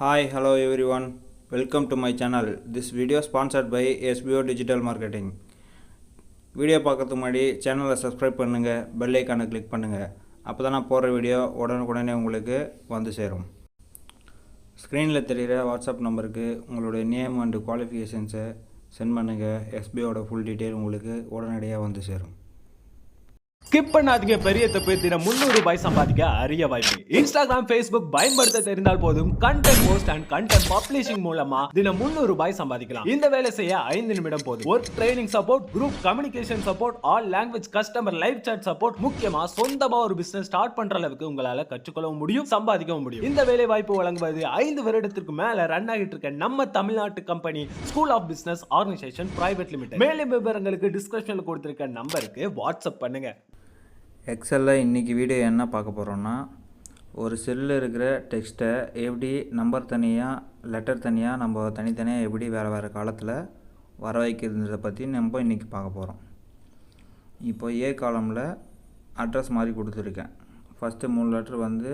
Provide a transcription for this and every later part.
Hi, hello everyone. Welcome to my channel. This video sponsored by SBO Digital Marketing. Video பார்க்கறதுக்கு முன்னாடி சேனலை subscribe பண்ணுங்கள், bell ஐக்கானை click பண்ணுங்கள். அப்போ தான் நான் போடுற வீடியோ உடனுக்குடனே உங்களுக்கு வந்து சேரும். ஸ்க்ரீனில் தெரிகிற வாட்ஸ்அப் நம்பருக்கு உங்களுடைய நேம் அண்டு குவாலிஃபிகேஷன்ஸை சென்ட் பண்ணுங்கள். எஸ்பிஓட ஃபுல் டீட்டெயில் உங்களுக்கு உடனடியாக வந்து சேரும். ஸ்கிப் பண்ணாதீங்க, பெரிய தப்பு. தினம் 300 ரூபாய் சம்பாதிக்க அரிய வாய்ப்பு. இன்ஸ்டாகிராம், ஃபேஸ்புக் பயன்படுத்த தெரிந்தால் போதும். Content post and content publishing மூலமா தினம் 300 ரூபாய் சம்பாதிக்கலாம். இந்த வேலை செய்ய 5 நிமிடம் போதும். Work training support, group communication support, all language customer live chat support, முக்கியமா சொந்தமா ஒரு பிசினஸ் ஸ்டார்ட் பண்ற அளவுக்கு உங்களால கற்றுக்கொள்ளவும் முடியும், சம்பாதிக்கவும் முடியும். இந்த வேலை வாய்ப்பு வழங்குவது 5 வருடத்திற்கு மேல ரன் ஆகிட்டு இருக்க நம்ம தமிழ்நாட்டு company school of business organisation private limited. மேலும் விவரங்களுக்கு டிஸ்கிரிப்ஷன்ல கொடுத்திருக்க நம்பருக்கு வாட்ஸ்அப் பண்ணுங்க. எக்ஸலில் இன்றைக்கி வீடியோ என்ன பார்க்க போகிறோன்னா, ஒரு செல்லில் இருக்கிற டெக்ஸ்ட்டை எப்படி நம்பர் தனியாக, லெட்டர் தனியாக நம்ம தனித்தனியாக எப்படி வேறு காலத்தில் வர வைக்கிறதை பற்றி நம்ம இன்றைக்கி பார்க்க போகிறோம். இப்போ ஏ காலமில் அட்ரஸ் மாதிரி கொடுத்துருக்கேன். ஃபஸ்ட்டு 3 லெட்டர் வந்து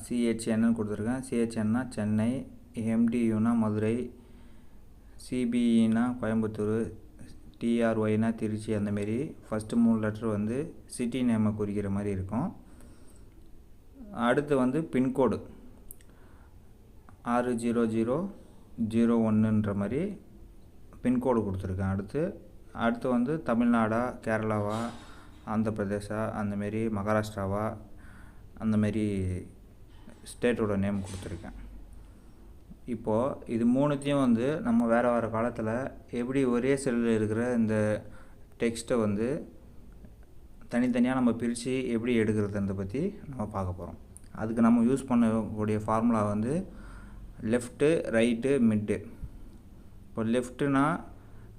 சிஹெச்என்னு கொடுத்துருக்கேன். சிஹெச்என்னா சென்னை, எம்டியூனா மதுரை, சிபிஇனா கோயம்புத்தூர், டிஆர்ஒய்னா திருச்சி. அந்தமாரி ஃபஸ்ட்டு 3 லெட்ரு வந்து சிட்டி நேமை குறிக்கிற மாதிரி இருக்கும். அடுத்து வந்து பின்கோடு 60001ன்ற மாதிரி பின்கோடு கொடுத்துருக்கேன். அடுத்து வந்து தமிழ்நாடா, கேரளாவா, ஆந்திர பிரதேசா, அந்தமாரி மகாராஷ்டிராவா, அந்தமாரி ஸ்டேட்டோட நேம் கொடுத்துருக்கேன். இப்போது இது மூணுத்தையும் வந்து நம்ம வேறு காலத்தில் எப்படி ஒரே செல்லில் இருக்கிற இந்த டெக்ஸ்ட்டை வந்து தனித்தனியாக நம்ம பிரித்து எப்படி எடுக்கிறத பற்றி நம்ம பார்க்க போகிறோம். அதுக்கு நம்ம யூஸ் பண்ணக்கூடிய ஃபார்முலா வந்து லெஃப்ட்டு, ரைட்டு, மிட்டு. இப்போ லெஃப்ட்டுனா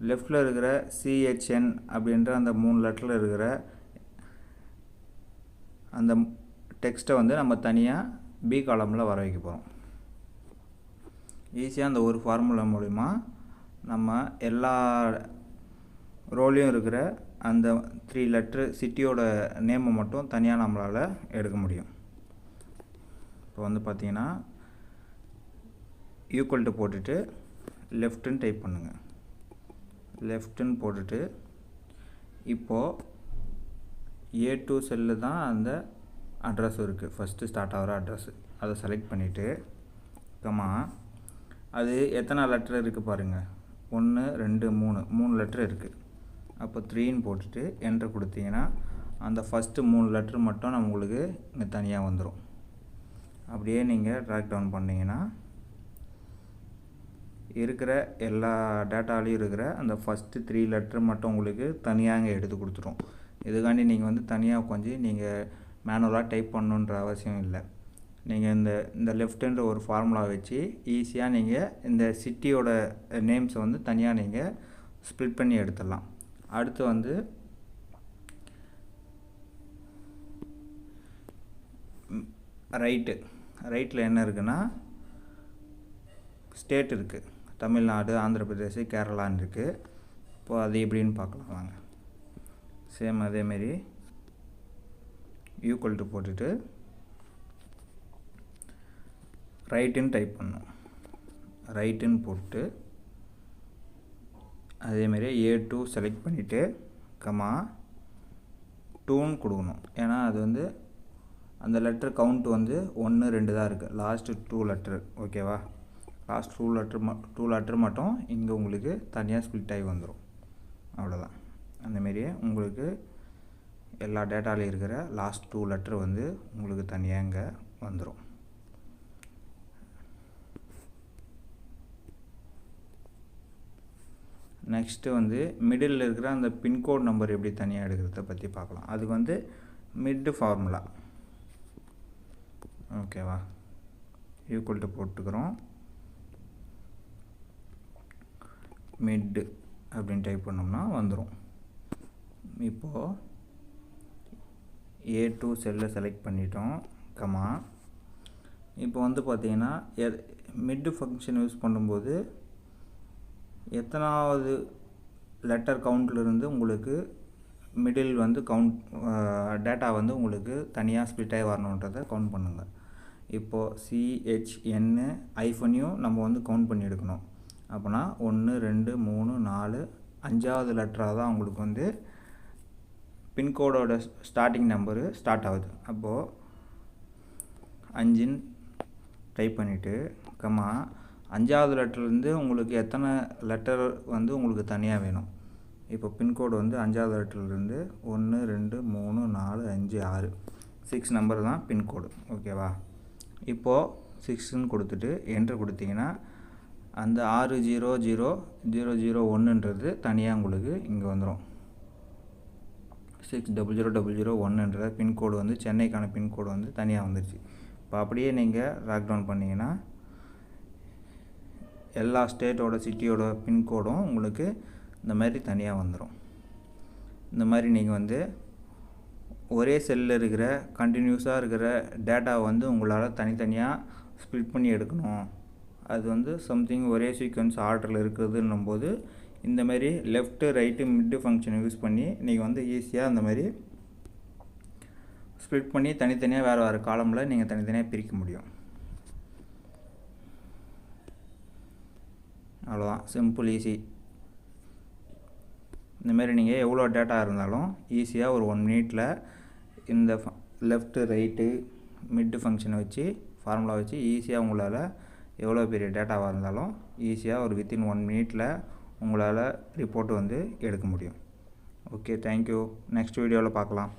லெஃப்டில் இருக்கிற சிஹெச்என் அப்படின்ற அந்த 3 லெட்டரில் இருக்கிற அந்த டெக்ஸ்ட்டை வந்து நம்ம தனியாக பி காலமில் வர வைக்க போகிறோம். ஈஸியாக அந்த ஒரு ஃபார்முலா மூலிமா நம்ம எல்லா ரோலையும் இருக்கிற அந்த 3 லெட்ரு சிட்டியோட நேமை மட்டும் தனியாக நம்மளால் எடுக்க முடியும். இப்போ வந்து பார்த்திங்கன்னா ஈக்குவல் டு போட்டுட்டு லெஃப்ட்டுன்னு டைப் பண்ணுங்கள். லெஃப்ட்டுன்னு போட்டுட்டு இப்போது A2 செல்லு தான் அந்த அட்ரஸ் இருக்குது. ஃபஸ்ட்டு ஸ்டார்ட் ஆகிற அட்ரஸ்ஸு அதை செலக்ட் பண்ணிவிட்டு அது எத்தனை லெட்டர் இருக்குது பாருங்கள். 1 2 3 லெட்டர் இருக்குது. அப்போ 3ன்னு போட்டுட்டு என்ட்ரு கொடுத்தீங்கன்னா அந்த ஃபஸ்ட்டு 3 லெட்ரு மட்டும் நம்மளுக்கு இங்கே தனியாக வந்துடும். அப்படியே நீங்கள் ட்ராக் டவுன் பண்ணிங்கன்னா இருக்கிற எல்லா டேட்டாலையும் இருக்கிற அந்த ஃபஸ்ட்டு 3 லெட்ரு மட்டும் உங்களுக்கு தனியாக இங்கே எடுத்து கொடுத்துரும். இதுக்காண்டி நீங்கள் வந்து தனியாக உட்காந்து நீங்கள் மேனுவலாக டைப் பண்ணணுன்ற அவசியம் இல்லை. நீங்கள் இந்த லெஃப்ட்டுன்ற ஒரு ஃபார்முலா வச்சு ஈஸியாக நீங்கள் இந்த சிட்டியோட நேம்ஸை வந்து தனியாக நீங்கள் ஸ்ப்ளிட் பண்ணி எடுத்துடலாம். அடுத்து வந்து ரைட்டில் என்ன இருக்குன்னா ஸ்டேட் இருக்குது. தமிழ்நாடு, ஆந்திர பிரதேஷ், கேரளான்னு இருக்குது. இப்போது அது எப்படின்னு பார்க்கலாம் வாங்க. சேம் அதேமாரி ஈக்குவல் டு போட்டுட்டு ரைட்டுன்னு டைப் பண்ணணும். ரைட்டுன்னு போட்டு அதேமாரி A2 செலக்ட் பண்ணிவிட்டு 2ன்னு கொடுக்கணும். ஏன்னா அது வந்து அந்த லெட்ரு கவுண்ட் வந்து 1 2 தான் இருக்குது. லாஸ்ட்டு 2 லெட்ரு ஓகேவா. லாஸ்ட் 2 லெட்ரு மட்டும் இங்கே உங்களுக்கு தனியாக ஸ்ப்ளிட் ஆகி வந்துடும். அவ்வளோதான். அந்தமாரியே உங்களுக்கு எல்லா டேட்டாலையும் இருக்கிற லாஸ்ட் 2 லெட்ரு வந்து உங்களுக்கு தனியாக இங்கே வந்துடும். நெக்ஸ்ட்டு வந்து மிடில் இருக்கிற அந்த பின்கோட் நம்பர் எப்படி தனியாக எடுக்கிறத பற்றி பார்க்கலாம். அது வந்து மிட்டு ஃபார்முலா ஓகேவா. ஈக்குவல் டு போட்டுக்கிறோம். மிட்டு அப்படின்னு டைப் பண்ணோம்னா வந்துடும். இப்போது A2 செல்லை செலக்ட் பண்ணிட்டோம். இப்போ வந்து பார்த்திங்கன்னா மிட்டு ஃபங்க்ஷன் யூஸ் பண்ணும்போது எத்தனாவது லெட்டர் கவுண்ட்லேருந்து உங்களுக்கு மிடில் வந்து கவுண்ட் டேட்டா வந்து உங்களுக்கு தனியாக ஸ்ப்ளிட் ஆகி வரணுன்றதை கவுண்ட் பண்ணுங்கள். இப்போது CHN ஐஃபனையும் நம்ம வந்து கவுண்ட் பண்ணி எடுக்கணும். அப்போனா 1 2 3 4 5வது லெட்டராக தான் உங்களுக்கு வந்து பின்கோடோட ஸ்டார்டிங் நம்பரு ஸ்டார்ட் ஆகுது. அப்போது 5ன்னு டைப் பண்ணிவிட்டு 5வது லெட்டர்லேருந்து உங்களுக்கு எத்தனை லெட்டர் வந்து உங்களுக்கு தனியாக வேணும். இப்போ பின்கோடு வந்து 5வது லெட்டர்லேருந்து 1 2 3 4 5 6 6 நம்பர் தான் பின்கோடு. ஓகேவா? இப்போது 6ன்னு கொடுத்துட்டு என்ட்ரு கொடுத்தீங்கன்னா அந்த 600001ன்றது தனியாக உங்களுக்கு இங்கே வந்துடும். 600001ன்ற பின்கோடு வந்து சென்னைக்கான பின்கோடு வந்து தனியாக வந்துடுச்சு. இப்போ அப்படியே நீங்கள் லாக்டவுன் பண்ணிங்கன்னா எல்லா ஸ்டேட்டோட சிட்டியோட பின்கோடும் உங்களுக்கு இந்த மாதிரி தனியாக வந்துடும். இந்த மாதிரி நீங்கள் வந்து ஒரே செல்லில் இருக்கிற கண்டினியூஸாக இருக்கிற டேட்டாவை வந்து உங்களால் தனித்தனியாக ஸ்ப்ளிட் பண்ணி எடுக்கணும். அது வந்து சம்திங் ஒரே சீக்வன்ஸ் ஆர்டரில் இருக்குதுன்னும் போது இந்த மாதிரி லெஃப்ட்டு ரைட்டு மிட்டு ஃபங்க்ஷனை யூஸ் பண்ணி நீங்கள் வந்து ஈஸியாக இந்த மாதிரி ஸ்ப்ளிட் பண்ணி தனித்தனியாக வேறு காலமில் நீங்கள் தனித்தனியாக பிரிக்க முடியும். அவ்வளோதான், சிம்பிள், ஈஸி. இந்தமாரி நீங்கள் எவ்வளோ டேட்டா இருந்தாலும் ஈஸியாக ஒரு 1 மினிட்டில் இந்த லெஃப்ட்டு ரைட்டு மிட்டு ஃபங்க்ஷனை வச்சு ஃபார்முலா வச்சு ஈஸியாக உங்களால் எவ்வளோ பெரிய டேட்டாவாக இருந்தாலும் ஈஸியாக ஒரு வித்தின் 1 மினிட்டில் உங்களால் ரிப்போர்ட் வந்து எடுக்க முடியும். Okay, thank you. நெக்ஸ்ட் வீடியோவில் பார்க்கலாம்.